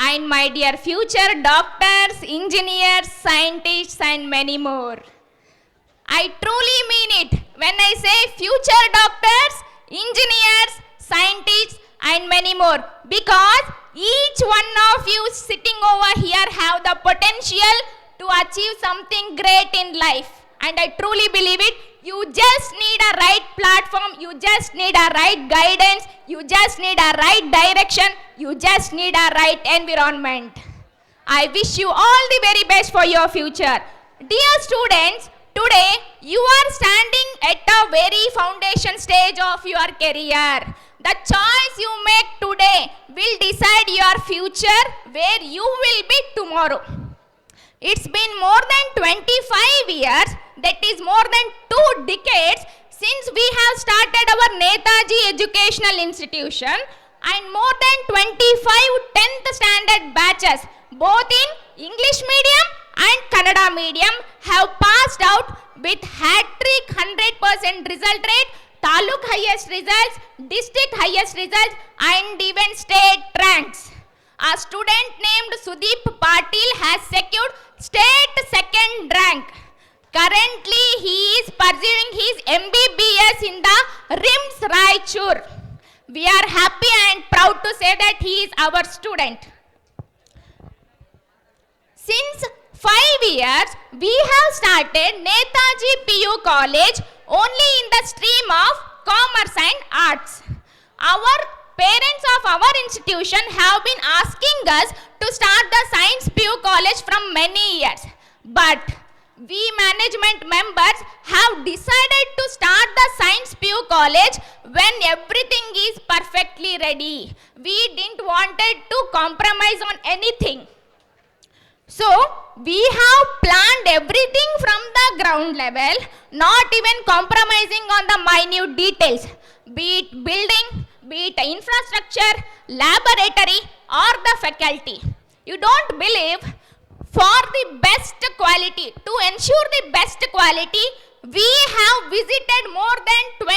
and my dear future doctors, engineers, scientists, and many more. I truly mean it when I say future doctors, engineers, scientists, and many more, because each one of you sitting over here have the potential to achieve something great in life. And I truly believe it. You just need a right platform, you just need a right guidance, you just need a right direction, you just need a right environment. I wish you all the very best for your future. Dear students, today you are standing at a very foundation stage of your career. The choice you make today will decide your future, where you will be tomorrow. It's been more than 25 years, that is more than 2 decades, since we have started our Netaji Educational Institution, and more than 25 10th standard batches, both in English medium and Kannada medium, have passed out with hat-trick 100% result rate, taluk highest results, district highest results, and even state ranks. A student named Sudeep Patil has secured state second rank. Currently, he is pursuing his MBBS in the RIMS Raichur. We are happy and proud to say that he is our student. Since 5 years, we have started Netaji PU College only in the stream of commerce and arts. Our parents of our institution have been asking us to start the Science PU College from many years. But we management members have decided to start the Science PU College when everything is perfectly ready. We didn't wanted to compromise on anything. So, we have planned everything from the ground level, not even compromising on the minute details, be it building, be it infrastructure, laboratory, or the faculty. You don't believe, for the best quality, to ensure the best quality, we have visited more than 20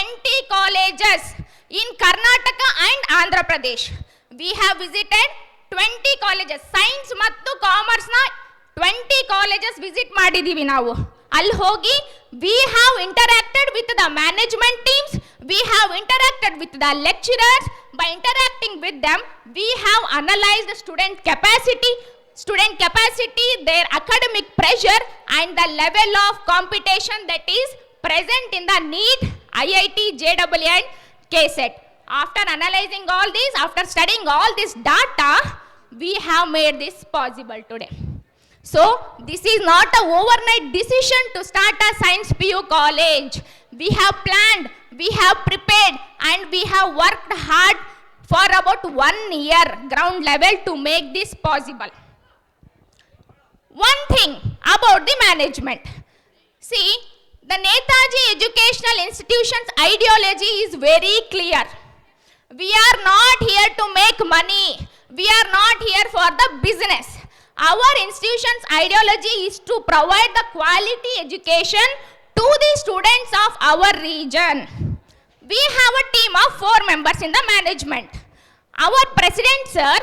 colleges in Karnataka and Andhra Pradesh. We have visited 20 colleges, science ಮತ್ತು commerce ನ 20 colleges visit ಮಾಡಿದೀವಿ ನಾವು. ಅಲ್ಲಿ ಹೋಗಿ we have interacted with the management teams, we have interacted with the lecturers. By interacting with them, we have analyzed student capacity, their academic pressure, and the level of competition that is present in the NEET, IIT, JEE, and KCET. After analyzing all this, after studying all this data, we have made this possible today. So, this is not an overnight decision to start a Science PU College. We have planned, we have prepared, and we have worked hard for about 1 year ground level to make this possible. One thing about the management. See, the Netaji Educational Institution's ideology is very clear. We are not here to make money. We are not here for the business. Our institution's ideology is to provide the quality education to the students of our region. We have a team of 4 members in the management. Our president sir,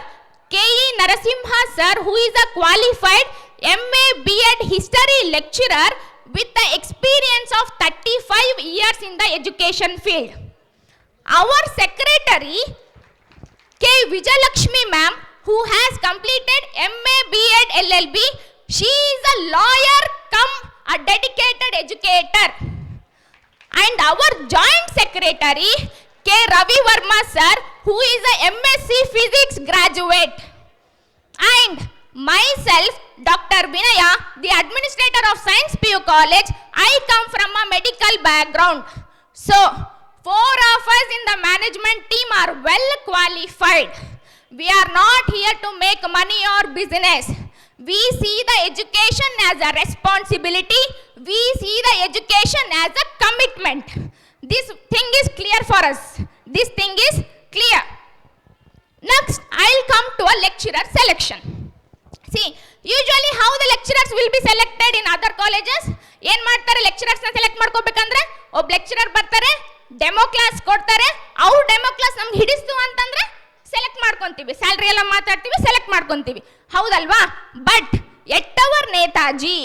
K.E. Narasimha sir, who is a qualified MA B.Ed history lecturer with the experience of 35 years in the education field. Our secretary, K. Vijayalakshmi ma'am, who has completed MA B.Ed LLB, she is a lawyer cum a dedicated educator. And our joint secretary, K. Ravi Verma sir, who is a MSc Physics graduate. And myself, Dr. Vinaya, the administrator of Science PU College, I come from a medical background. So, 4 of us in the management team are well qualified. We are not here to make money or business. We see the education as a responsibility. We see the education as a commitment. This thing is clear for us. This thing is clear. Next, I'll come to a lecturer selection. See, usually how the lecturers will be selected in other colleges? ಏನು ಮಾಡ್ತಾರೆ lecturers ನ select ಮಾಡ್ಕೋಬೇಕಂದ್ರೆ ಒಬ್ಬ lecturer ಬರ್ತಾರೆ, demo class ಕೊಡ್ತಾರೆ, ಅವ್ರು demo class ನಮ್ಗೆ ಹಿಡಿಸ್ತು ಅಂತಂದ್ರೆ select ಮಾಡ್ಕೊಂತೀವಿ, ಸ್ಯಾಲ್ರಿ ಎಲ್ಲ ಮಾತಾಡ್ತೀವಿ, ಸೆಲೆಕ್ಟ್ ಮಾಡ್ಕೊಂತೀವಿ, ಹೌದಲ್ವಾ? ಬಟ್ ಎಟ್ ಅವರ್ ನೇತಾಜಿ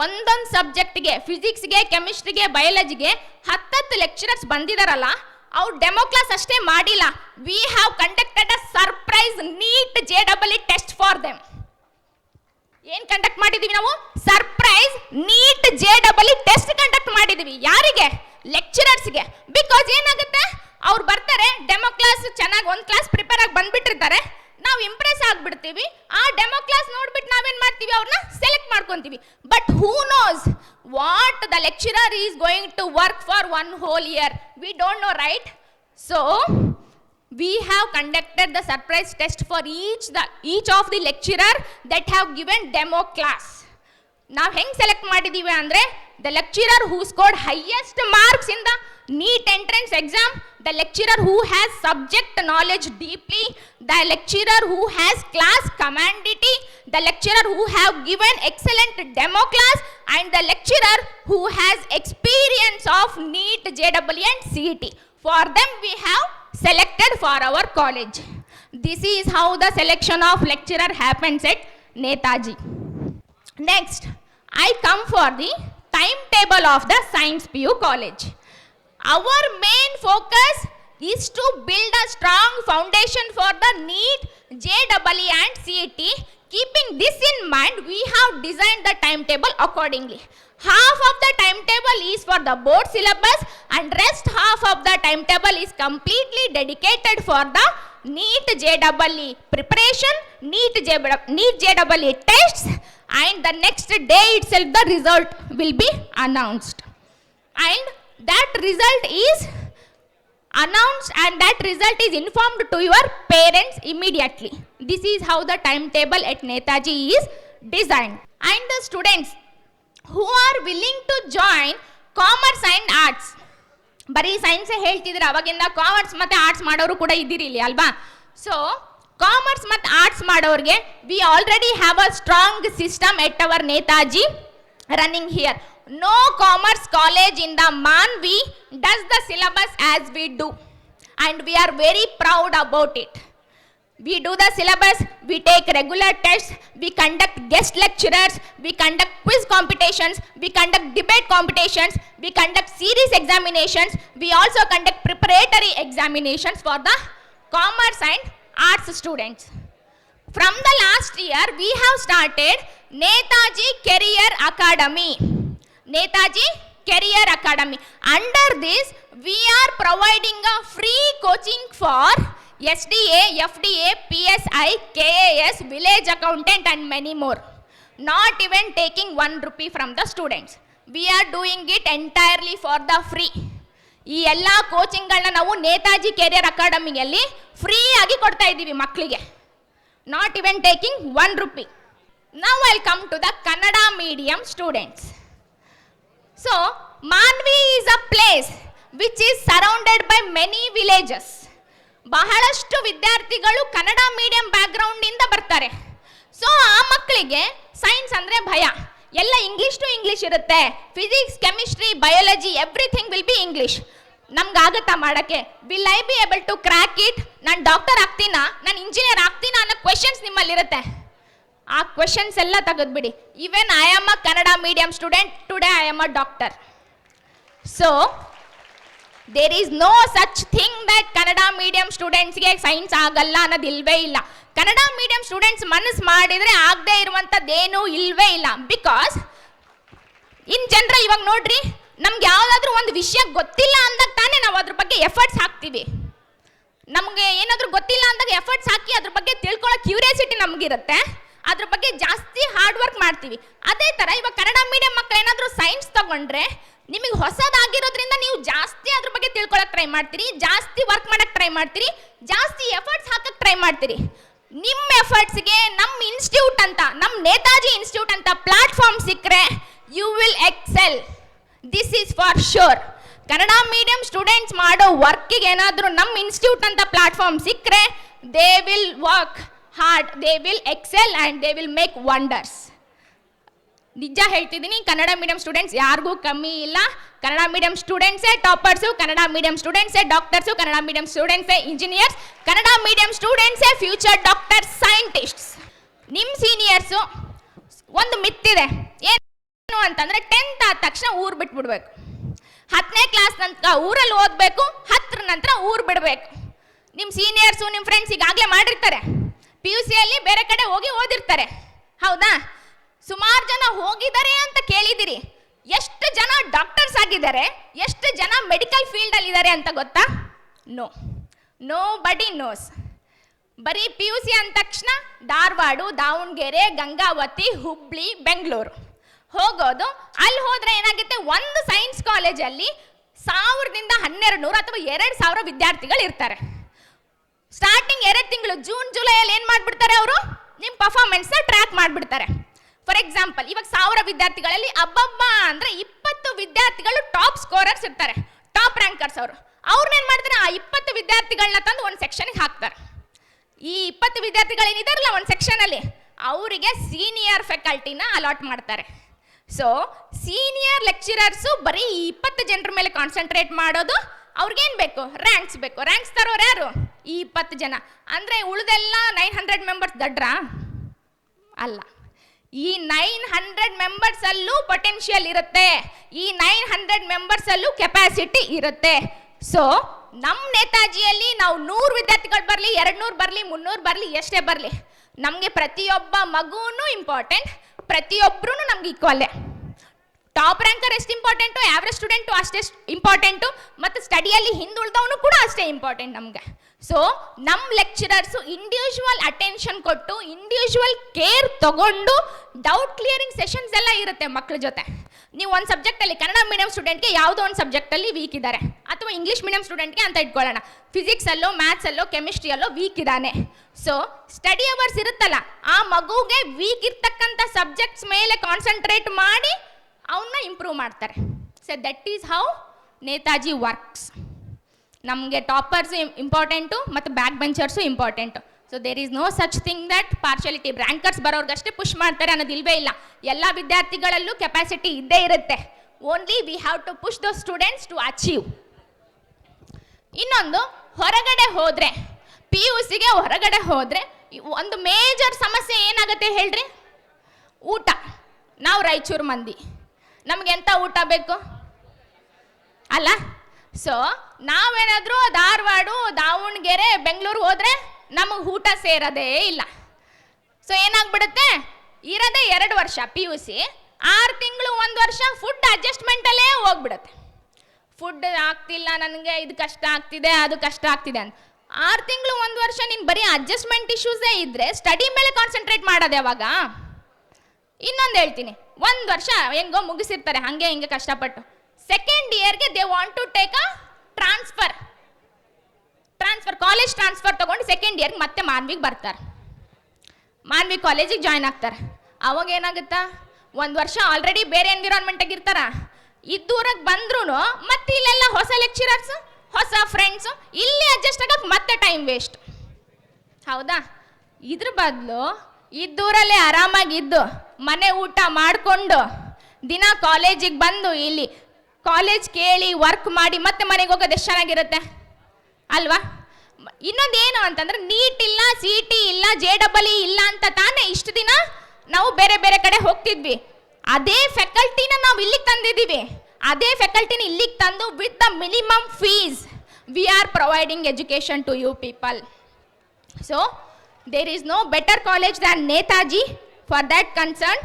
ಒಂದೊಂದು ಸಬ್ಜೆಕ್ಟ್ಗೆ, ಫಿಸಿಕ್ಸ್ಗೆ, ಕೆಮಿಸ್ಟ್ರಿಗೆ, ಬಯಾಲಜಿಗೆ 10 ಲೆಕ್ಚರರ್ಸ್ ಬಂದಿದಾರಲ್ಲ, ಅವ್ರು ಡೆಮೋ ಕ್ಲಾಸ್ ಅಷ್ಟೇ ಮಾಡಿಲ್ಲ. We have conducted a surprise NEET JEE test for them. ಏನ್ ಕಂಡಕ್ಟ್ ಮಾಡಿದೀವಿ ನಾವು? Surprise NEET JEE test conduct ಮಾಡಿದೀವಿ. ಯಾರಿಗೆ? ಲೆಕ್ಚರರ್ಸ್ಗೆ. ಬಿಕಾಸ್ ಏನಾಗುತ್ತೆ, ಅವ್ರು ಬರ್ತಾರೆ, ಡೆಮೋ ಕ್ಲಾಸ್ ಚೆನ್ನಾಗಿ ಒಂದು ಕ್ಲಾಸ್ ಪ್ರಿಪೇರ್ ಆಗಿ ಬಂದ್ಬಿಟ್ಟಿರ್ತಾರೆ, ನಾವು ಇಂಪ್ರೆಸ್ ಆಗ್ಬಿಡ್ತೀವಿ. ಆ ಡೆಮೋ ಕ್ಲಾಸ್ ನೋಡ್ಬಿಟ್ಟು ನಾವೇನ್ ಮಾಡ್ತೀವಿ, ಅವ್ರನ್ನ ಸೆಲೆಕ್ಟ್ ಮಾಡ್ಕೊಂತೀವಿ. But who knows what the lecturer is going to work for 1 whole year? We don't know, right? So we have conducted the surprise test for each of the lecturer that have given demo class. ನಾವು ಹೆಂಗೆ select ಮಾಡಿದ್ದೀವಿ ಅಂದರೆ, the lecturer who scored highest marks in the NEET entrance exam, the lecturer who has subject knowledge deeply, the lecturer who has class commandity, the lecturer who have given excellent demo class, and the lecturer who has experience of NEET, JEE and CET. For them we have selected for our college. This is how the selection of lecturer happens at Netaji. Next, I come for the timetable of the Science PU College. Our main focus is to build a strong foundation for the NEET, JEE and CET. Keeping this in mind, we have designed the timetable accordingly. Half of the timetable is for the board syllabus and rest half of the timetable is completely dedicated for the NEET JEE preparation, NEET JEE tests, and the next day itself the result will be announced. And that result is announced and that result is informed to your parents immediately. This is how the timetable at Netaji is designed. And the students who are willing to join commerce and arts, ಬರೀ ಸೈನ್ಸೇ ಹೇಳ್ತಿದ್ರೆ, ಅವಾಗಿಂದ commerce ಮತ್ತು arts ಮಾಡೋರು ಕೂಡ ಇದ್ದೀರಿ ಇಲ್ಲಿ ಅಲ್ವಾ? So commerce ಮತ್ತು ಆರ್ಟ್ಸ್ ಮಾಡೋರಿಗೆ we already have a strong system at our Netaji running here. No commerce college in the Manvi does the syllabus as we do, and we are very proud about it. We do the syllabus, we take regular tests, we conduct guest lecturers, we conduct quiz competitions, we conduct debate competitions, we conduct series examinations, we also conduct preparatory examinations for the commerce and arts students. From the last year, we have started Netaji Career Academy. Netaji Career Academy. Under this, we are providing a free coaching for SDA, FDA, PSI, KAS, village accountant and many more. Not even taking 1 rupee from the students. We are doing it entirely for the free. ಈ ಎಲ್ಲ ಕೋಚಿಂಗ್ಗಳನ್ನ ನಾವು Netaji career ಅಕಾಡೆಮಿಯಲ್ಲಿ free ಆಗಿ ಕೊಡ್ತಾ ಇದ್ದೀವಿ ಮಕ್ಕಳಿಗೆ. Not even taking 1 rupee. Now I'll come to the Kannada medium students. So, Manvi is a place which is surrounded by many villages. ಬಹಳಷ್ಟು ವಿದ್ಯಾರ್ಥಿಗಳು ಕನ್ನಡ ಮೀಡಿಯಂ ಬ್ಯಾಕ್ಗ್ರೌಂಡ್ ಇಂದ ಬರ್ತಾರೆ. ಸೊ ಆ ಮಕ್ಕಳಿಗೆ ಸೈನ್ಸ್ ಅಂದರೆ ಭಯ. ಎಲ್ಲ ಇಂಗ್ಲೀಷ್ ಟು ಇಂಗ್ಲೀಷ್ ಇರುತ್ತೆ. Physics, chemistry, biology everything will be English. ನಮ್ಗಾಗತ್ತಾ ಮಾಡೋಕ್ಕೆ? Will I be able to crack it? ನಾನು ಡಾಕ್ಟರ್ ಆಗ್ತೀನಾ, ನಾನು ಇಂಜಿನಿಯರ್ ಆಗ್ತೀನಾ ಅನ್ನೋ ಕ್ವೆಶನ್ಸ್ ನಿಮ್ಮಲ್ಲಿರುತ್ತೆ. ಆ ಕ್ವೆಶನ್ಸ್ ಎಲ್ಲ ತೆಗೆದ್ಬಿಡಿ. Even I am a Kannada medium student, today I am a doctor. So there is no such thing that Kannada medium ಸ್ಟೂಡೆಂಟ್ಸ್ಗೆ ಸೈನ್ಸ್ ಆಗಲ್ಲ ಅನ್ನೋದು ಇಲ್ವೇ ಇಲ್ಲ. ಕನ್ನಡ ಮೀಡಿಯಂ ಸ್ಟೂಡೆಂಟ್ಸ್ ಮನಸ್ಸು ಮಾಡಿದರೆ ಆಗದೆ ಇರುವಂಥದ್ದೇನೂ ಇಲ್ವೇ ಇಲ್ಲ. ಬಿಕಾಸ್ ಇನ್ ಜನರಲ್ ಇವಾಗ ನೋಡ್ರಿ, ನಮ್ಗೆ ಯಾವುದಾದ್ರೂ ಒಂದು ವಿಷಯ ಗೊತ್ತಿಲ್ಲ ಅಂದಾಗ ತಾನೇ ನಾವು ಅದ್ರ ಬಗ್ಗೆ ಎಫರ್ಟ್ಸ್ ಹಾಕ್ತೀವಿ. ನಮಗೆ ಏನಾದರೂ ಗೊತ್ತಿಲ್ಲ ಅಂದಾಗ ಎಫರ್ಟ್ಸ್ ಹಾಕಿ ಅದ್ರ ಬಗ್ಗೆ ತಿಳ್ಕೊಳ್ಳೋ ಕ್ಯೂರಿಯಾಸಿಟಿ ನಮಗಿರುತ್ತೆ. ಅದ್ರ ಬಗ್ಗೆ ಜಾಸ್ತಿ ಹಾರ್ಡ್ ವರ್ಕ್ ಮಾಡ್ತೀವಿ. ಅದೇ ಥರ ಇವಾಗ ಕನ್ನಡ ಮೀಡಿಯಂ ಮಕ್ಕಳು ಏನಾದರೂ ಸೈನ್ಸ್ ತಗೊಂಡ್ರೆ ನಿಮಗೆ ಹೊಸದಾಗಿರೋದ್ರಿಂದ ನೀವು ಜಾಸ್ತಿ ಅದ್ರ ಬಗ್ಗೆ ತಿಳ್ಕೊಳಕ್ಕೆ ಟ್ರೈ ಮಾಡ್ತೀರಿ, ಜಾಸ್ತಿ ವರ್ಕ್ ಮಾಡಕ್ಕೆ ಟ್ರೈ ಮಾಡ್ತೀರಿ, ಜಾಸ್ತಿ ಎಫರ್ಟ್ಸ್ ಹಾಕಕ್ಕೆ ಟ್ರೈ ಮಾಡ್ತೀರಿ. ನಿಮ್ಮ ಎಫರ್ಟ್ಸ್ಗೆ ನಮ್ಮ ಇನ್ಸ್ಟಿಟ್ಯೂಟ್ ಅಂತ, ನಮ್ಮ ನೇತಾಜಿ ಇನ್ಸ್ಟಿಟ್ಯೂಟ್ ಅಂತ ಪ್ಲಾಟ್ಫಾರ್ಮ್ ಸಿಕ್ಕರೆ you will excel. This is for sure. Kannada medium students ಮಾಡೋ ವರ್ಕಿಗೆ ಏನಾದರೂ ನಮ್ಮ ಇನ್ಸ್ಟಿಟ್ಯೂಟ್ ಅಂತ ಪ್ಲಾಟ್ಫಾರ್ಮ್ ಸಿಕ್ಕರೆ they will work hard, they will excel and they will make wonders. ನಿಜ ಹೇಳ್ತಿದ್ದೀನಿ, ಕನ್ನಡ ಮೀಡಿಯಂ ಸ್ಟೂಡೆಂಟ್ಸ್ ಯಾರಿಗೂ ಕಮ್ಮಿ ಇಲ್ಲ. ಕನ್ನಡ ಮೀಡಿಯಂ ಸ್ಟೂಡೆಂಟ್ಸೇ ಟಾಪರ್ಸು, ಕನ್ನಡ ಮೀಡಿಯಂ ಸ್ಟೂಡೆಂಟ್ಸೇ ಡಾಕ್ಟರ್ಸು, ಕನ್ನಡ ಮೀಡಿಯಂ ಸ್ಟೂಡೆಂಟ್ಸೇ ಇಂಜಿನಿಯರ್ಸ್, ಕನ್ನಡ ಮೀಡಿಯಂ ಸ್ಟೂಡೆಂಟ್ಸೇ ಫ್ಯೂಚರ್ ಡಾಕ್ಟರ್ ಸೈಂಟಿಸ್ಟ್ಸ್. ನಿಮ್ಮ ಸೀನಿಯರ್ಸು ಒಂದು ಮಿತ್ತಿದೆ, ಏನು ಅಂತಂದರೆ 10th ಆದ ತಕ್ಷಣ ಊರು ಬಿಟ್ಬಿಡ್ಬೇಕು. 10ನೇ ಕ್ಲಾಸ್ ನಂತರ ಊರಲ್ಲಿ ಓದಬೇಕು, 10ರ ನಂತರ ಊರು ಬಿಡಬೇಕು. ನಿಮ್ಮ ಸೀನಿಯರ್ಸು ನಿಮ್ಮ ಫ್ರೆಂಡ್ಸ್ ಈಗಾಗಲೇ ಮಾಡಿರ್ತಾರೆ, PUC ಅಲ್ಲಿ ಬೇರೆ ಕಡೆ ಹೋಗಿ ಓದಿರ್ತಾರೆ, ಹೌದಾ? ಸುಮಾರು ಜನ ಹೋಗಿದ್ದಾರೆ ಅಂತ ಕೇಳಿದಿರಿ. ಎಷ್ಟು ಜನ ಡಾಕ್ಟರ್ಸ್ ಆಗಿದ್ದಾರೆ, ಎಷ್ಟು ಜನ ಮೆಡಿಕಲ್ ಫೀಲ್ಡಲ್ಲಿ ಇದ್ದಾರೆ ಅಂತ ಗೊತ್ತಾ? ನೋ ಬಡಿ ನೋಸ್. ಬರೀ PUC ಅಂದ ತಕ್ಷಣ ಧಾರವಾಡ, ದಾವಣಗೆರೆ, ಗಂಗಾವತಿ, ಹುಬ್ಳಿ, ಬೆಂಗಳೂರು ಹೋಗೋದು. ಅಲ್ಲಿ ಹೋದರೆ ಏನಾಗುತ್ತೆ, ಒಂದು ಸೈನ್ಸ್ ಕಾಲೇಜಲ್ಲಿ 1000ದಿಂದ 1200 ಅಥವಾ 2000 ವಿದ್ಯಾರ್ಥಿಗಳು ಇರ್ತಾರೆ. ಸ್ಟಾರ್ಟಿಂಗ್ 2 ತಿಂಗಳು ಜೂನ್ ಜುಲೈಯಲ್ಲಿ ಏನು ಮಾಡಿಬಿಡ್ತಾರೆ, ಅವರು ನಿಮ್ಮ ಪರ್ಫಾರ್ಮೆನ್ಸ್ನ ಟ್ರ್ಯಾಕ್ ಮಾಡಿಬಿಡ್ತಾರೆ. ಫಾರ್ ಎಕ್ಸಾಂಪಲ್, ಇವಾಗ 1000 ವಿದ್ಯಾರ್ಥಿಗಳಲ್ಲಿ ಅಬ್ಬಬ್ಬ ಅಂದರೆ 20 ವಿದ್ಯಾರ್ಥಿಗಳು ಟಾಪ್ ಸ್ಕೋರರ್ಸ್ ಇರ್ತಾರೆ, ಟಾಪ್ ರ್ಯಾಂಕರ್ಸ್. ಅವ್ರನ್ನೇನು ಮಾಡ್ತಾರೆ, ಆ 20 ವಿದ್ಯಾರ್ಥಿಗಳನ್ನ ತಂದು ಒಂದು ಸೆಕ್ಷನ್ಗೆ ಹಾಕ್ತಾರೆ. ಈ 20 ವಿದ್ಯಾರ್ಥಿಗಳೇನಿದಾರಲ್ಲ ಒಂದು ಸೆಕ್ಷನಲ್ಲಿ, ಅವರಿಗೆ ಸೀನಿಯರ್ ಫ್ಯಾಕಲ್ಟಿನ ಅಲಾಟ್ ಮಾಡ್ತಾರೆ. ಸೊ ಸೀನಿಯರ್ ಲೆಕ್ಚರರ್ಸು ಬರೀ ಈ 20 ಜನರ ಮೇಲೆ ಕಾನ್ಸಂಟ್ರೇಟ್ ಮಾಡೋದು. ಅವ್ರಿಗೇನು ಬೇಕು, ರ್ಯಾಂಕ್ಸ್ ಬೇಕು. ರ್ಯಾಂಕ್ಸ್ ತರೋರು ಯಾರು, ಈ 20 ಜನ. ಅಂದರೆ ಉಳಿದೆಲ್ಲ 900 ಮೆಂಬರ್ಸ್ ದಡ್ರಾ ಅಲ್ಲ. ಈ 900 ಮೆಂಬರ್ಸಲ್ಲೂ ಪೊಟೆನ್ಷಿಯಲ್ ಇರುತ್ತೆ, ಈ 900 ಮೆಂಬರ್ಸಲ್ಲೂ ಕೆಪಾಸಿಟಿ ಇರುತ್ತೆ. ಸೊ ನಮ್ಮ ನೇತಾಜಿಯಲ್ಲಿ ನಾವು 100 ವಿದ್ಯಾರ್ಥಿಗಳು ಬರಲಿ, 200 ಬರಲಿ, 300 ಬರಲಿ, ಎಷ್ಟೇ ಬರಲಿ, ನಮಗೆ ಪ್ರತಿಯೊಬ್ಬ ಮಗುವೂ ಇಂಪಾರ್ಟೆಂಟ್, ಪ್ರತಿಯೊಬ್ಬರೂ ನಮ್ಗೆ ಈಕ್ವಲ್ಲೇ. ಟಾಪ್ ರ್ಯಾಂಕರ್ ಎಷ್ಟು ಇಂಪಾರ್ಟೆಂಟು, ಆ್ಯಾವ್ರೇಜ್ ಸ್ಟೂಡೆಂಟು ಅಷ್ಟೇ ಇಂಪಾರ್ಟೆಂಟು, ಮತ್ತು ಸ್ಟಡಿಯಲ್ಲಿ ಹಿಂದುಳಿದವನು ಕೂಡ ಅಷ್ಟೇ ಇಂಪಾರ್ಟೆಂಟ್ ನಮಗೆ. ಸೊ ನಮ್ಮ ಲೆಕ್ಚರರ್ಸು ಇಂಡಿವಿಜುವಲ್ ಅಟೆನ್ಷನ್ ಕೊಟ್ಟು, ಇಂಡಿವಿಜುವಲ್ ಕೇರ್ ತಗೊಂಡು, ಡೌಟ್ ಕ್ಲಿಯರಿಂಗ್ ಸೆಷನ್ಸ್ ಎಲ್ಲ ಇರುತ್ತೆ ಮಕ್ಕಳ ಜೊತೆ. ನೀವು ಒಂದು ಸಬ್ಜೆಕ್ಟಲ್ಲಿ ಕನ್ನಡ ಮೀಡಿಯಂ ಸ್ಟೂಡೆಂಟ್ಗೆ ಯಾವುದೋ ಒಂದು ಸಬ್ಜೆಕ್ಟಲ್ಲಿ ವೀಕ್ ಇದ್ದಾರೆ, ಅಥವಾ ಇಂಗ್ಲೀಷ್ ಮೀಡಿಯಂ ಸ್ಟೂಡೆಂಟ್ಗೆ ಅಂತ ಇಟ್ಕೊಳ್ಳೋಣ, ಫಿಸಿಕ್ಸಲ್ಲೋ, ಮ್ಯಾಥ್ಸಲ್ಲೋ, ಕೆಮಿಸ್ಟ್ರಿಯಲ್ಲೋ ವೀಕ್ ಇದ್ದಾನೆ. ಸೊ ಸ್ಟಡಿ ಅವರ್ಸ್ ಇರುತ್ತಲ್ಲ, ಆ ಮಗುಗೆ ವೀಕ್ ಇರ್ತಕ್ಕಂಥ ಸಬ್ಜೆಕ್ಟ್ಸ್ ಮೇಲೆ ಕಾನ್ಸಂಟ್ರೇಟ್ ಮಾಡಿ ಅವನ್ನ ಇಂಪ್ರೂವ್ ಮಾಡ್ತಾರೆ. So that is how Netaji works. ನಮಗೆ ಟಾಪರ್ಸು ಇಂಪಾರ್ಟೆಂಟು ಮತ್ತು back benchers important. So there is no such thing that partiality, rankers ಬರೋರ್ಗಷ್ಟೇ ಪುಷ್ ಮಾಡ್ತಾರೆ ಅನ್ನೋದು ಇಲ್ವೇ ಇಲ್ಲ. ಎಲ್ಲ ವಿದ್ಯಾರ್ಥಿಗಳಲ್ಲೂ ಕೆಪಾಸಿಟಿ ಇದ್ದೇ ಇರುತ್ತೆ. Only we have to push those students to achieve. ಇನ್ನೊಂದು, ಹೊರಗಡೆ ಹೋದರೆ, PUCಗೆ ಹೊರಗಡೆ ಹೋದರೆ ಒಂದು ಮೇಜರ್ ಸಮಸ್ಯೆ ಏನಾಗುತ್ತೆ ಹೇಳ್ರಿ, ಊಟ. ನಾವು ರಾಯಚೂರು ಮಂದಿ, ನಮ್ಗೆ ಎಂಥ ಊಟ ಬೇಕು ಅಲ್ಲ? ಸೊ ನಾವೇನಾದರೂ ಧಾರವಾಡ, ದಾವಣಗೆರೆ, ಬೆಂಗಳೂರು ಹೋದರೆ ನಮಗೆ ಊಟ ಸೇರೋದೇ ಇಲ್ಲ. ಸೊ ಏನಾಗ್ಬಿಡುತ್ತೆ, ಇರೋದೇ 2 ವರ್ಷ PUC, 6 ತಿಂಗಳು 1 ವರ್ಷ ಫುಡ್ ಅಡ್ಜಸ್ಟ್ಮೆಂಟಲ್ಲೇ ಹೋಗ್ಬಿಡುತ್ತೆ. ಫುಡ್ ಆಗ್ತಿಲ್ಲ ನನಗೆ, ಇದು ಕಷ್ಟ ಆಗ್ತಿದೆ, ಅದು ಕಷ್ಟ ಆಗ್ತಿದೆ ಅಂತ. 6 ತಿಂಗಳು 1 ವರ್ಷ ನೀನು ಬರೀ ಅಡ್ಜಸ್ಟ್ಮೆಂಟ್ ಇಶ್ಯೂಸೇ ಇದ್ದರೆ ಸ್ಟಡಿ ಮೇಲೆ ಕಾನ್ಸಂಟ್ರೇಟ್ ಮಾಡೋದು ಯಾವಾಗ? ಇನ್ನೊಂದು ಹೇಳ್ತೀನಿ, 1 ವರ್ಷ ಹೆಂಗೋ ಮುಗಿಸಿರ್ತಾರೆ ಹಾಗೆ ಹಿಂಗೆ ಕಷ್ಟಪಟ್ಟು, ಸೆಕೆಂಡ್ ಇಯರ್ಗೆ they want to take a transfer, college transfer ತೊಗೊಂಡು ಸೆಕೆಂಡ್ ಇಯರ್ಗೆ ಮತ್ತೆ ಮಾನ್ವಿಗೆ ಬರ್ತಾರೆ, ಮಾನ್ವಿ ಕಾಲೇಜಿಗೆ ಜಾಯ್ನ್ ಆಗ್ತಾರೆ. ಅವಾಗ ಏನಾಗುತ್ತಾ, 1 ವರ್ಷ ಆಲ್ರೆಡಿ ಬೇರೆ ಎನ್ವಿರಾನ್ಮೆಂಟಾಗಿ ಇರ್ತಾರ, ಇದ್ದೂರಾಗ ಬಂದ್ರೂ ಮತ್ತೆ ಇಲ್ಲೆಲ್ಲ ಹೊಸ ಲೆಕ್ಚರರ್ಸು, ಹೊಸ ಫ್ರೆಂಡ್ಸು, ಇಲ್ಲಿ ಅಡ್ಜಸ್ಟ್ ಆಗಕ್ಕೆ ಮತ್ತೆ ಟೈಮ್ ವೇಸ್ಟ್, ಹೌದಾ? ಇದ್ರ ಬದಲು ಇದ್ದೂರಲ್ಲೇ ಆರಾಮಾಗಿದ್ದು ಮನೆ ಊಟ ಮಾಡಿಕೊಂಡು ದಿನ ಕಾಲೇಜಿಗೆ ಬಂದು ಇಲ್ಲಿ ಕಾಲೇಜ್ ಕೇಳಿ ವರ್ಕ್ ಮಾಡಿ ಮತ್ತೆ ಮನೆಗೆ ಹೋಗೋದು ಎಷ್ಟು ಚೆನ್ನಾಗಿರುತ್ತೆ ಅಲ್ವಾ? ಇನ್ನೊಂದು ಏನು ಅಂತಂದ್ರೆ, ನೀಟ್ ಇಲ್ಲ, CET ಇಲ್ಲ, JEE ಇಲ್ಲ ಅಂತ ತಾನೇ ಇಷ್ಟು ದಿನ ನಾವು ಬೇರೆ ಬೇರೆ ಕಡೆ ಹೋಗ್ತಿದ್ವಿ. ಅದೇ ಫ್ಯಾಕಲ್ಟಿನ ನಾವು ಇಲ್ಲಿಗೆ ತಂದಿದ್ದೀವಿ. ಅದೇ ಫ್ಯಾಕಲ್ಟಿನ ಇಲ್ಲಿಗೆ ತಂದು with the minimum fees we are providing education to you people. So there is no better college than Netaji for that concern.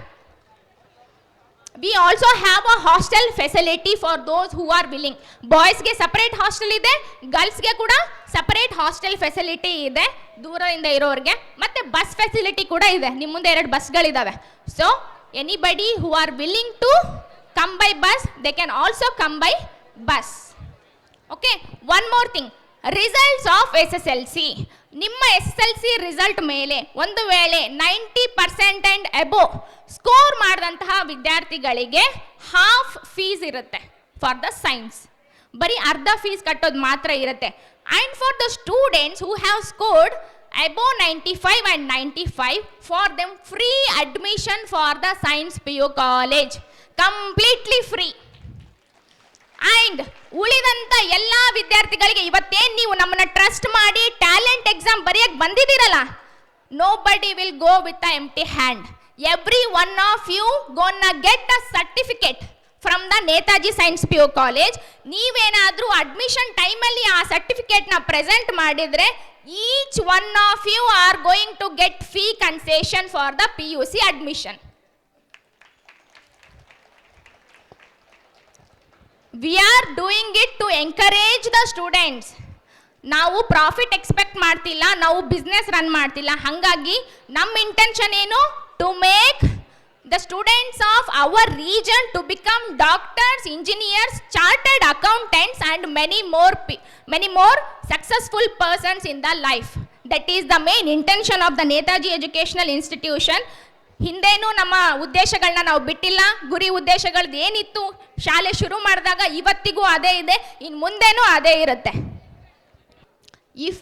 We also have a hostel facility for those who are willing. Boys ಗೆ separate hostel ಇದೆ, girls ಗೆ ಕೂಡ separate hostel facility ಇದೆ ದೂರದಿಂದ ಇರೋರಿಗೆ. ಮತ್ತೆ bus facility ಕೂಡ ಇದೆ, ನಿಮ್ಮ ಮುಂದೆ 2 ಬಸ್ಗಳಿದ್ದಾವೆ. So anybody who are willing to come by bus, they can also come by bus. Okay, one more thing, results of SSLC. ನಿಮ್ಮ SSLC ರಿಸಲ್ಟ್ ಮೇಲೆ ಒಂದು ವೇಳೆ 90% ಆ್ಯಂಡ್ ಅಬೋವ್ ಸ್ಕೋರ್ ಮಾಡಿದಂತಹ ವಿದ್ಯಾರ್ಥಿಗಳಿಗೆ ಹಾಫ್ ಫೀಸ್ ಇರುತ್ತೆ ಫಾರ್ ದ ಸೈನ್ಸ್, ಬರೀ ಅರ್ಧ fees ಕಟ್ಟೋದು ಮಾತ್ರ ಇರುತ್ತೆ. And for the students who have scored above 95 and 95, for them free admission for the Science PU college. Completely free. And ಉಳಿದಂಥ ಎಲ್ಲ ವಿದ್ಯಾರ್ಥಿಗಳಿಗೆ ಇವತ್ತೇನು ನೀವು ನಮ್ಮನ್ನ ಟ್ರಸ್ಟ್ ಮಾಡಿ ಟ್ಯಾಲೆಂಟ್ ಎಕ್ಸಾಮ್ ಬರೆಯಕ್ಕೆ ಬಂದಿದ್ದೀರಲ್ಲ, nobody will go with a empty hand. Every one of you gonna get a certificate from the Netaji science PU college. ನೀವೇನಾದರೂ ಅಡ್ಮಿಷನ್ ಟೈಮಲ್ಲಿ ಆ ಸರ್ಟಿಫಿಕೇಟ್ನ ಪ್ರೆಸೆಂಟ್ ಮಾಡಿದರೆ each one of you are going to get fee concession for the PUC admission. We are doing it to encourage the students. ನಾವು profit expect ಮಾಡ್ತಿಲ್ಲ, ನಾವು business run ಮಾಡ್ತಿಲ್ಲ. ಹಾಗಾಗಿ ನಮ್ಮ ಇಂಟೆನ್ಷನ್ ಏನು? To make the students of our region to become doctors, engineers, chartered accountants and many more successful persons in the life. That is the main intention of the Netaji Educational Institution. ಹಿಂದೇನೂ ನಮ್ಮ ಉದ್ದೇಶಗಳನ್ನ ನಾವು ಬಿಟ್ಟಿಲ್ಲ. ಗುರಿ ಉದ್ದೇಶಗಳದ್ದು ಏನಿತ್ತು ಶಾಲೆ ಶುರು ಮಾಡಿದಾಗ ಇವತ್ತಿಗೂ ಅದೇ ಇದೆ, ಇನ್ನು ಮುಂದೆನೂ ಅದೇ ಇರುತ್ತೆ. If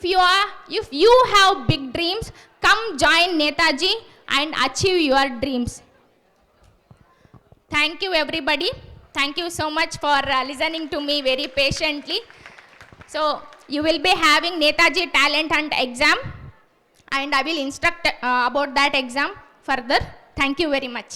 you have big dreams, come join Netaji and achieve your dreams. Thank you everybody. Thank you so much for listening to me very patiently. So you will be having Netaji Talent Hunt exam and I will instruct about that exam further. Thank you very much.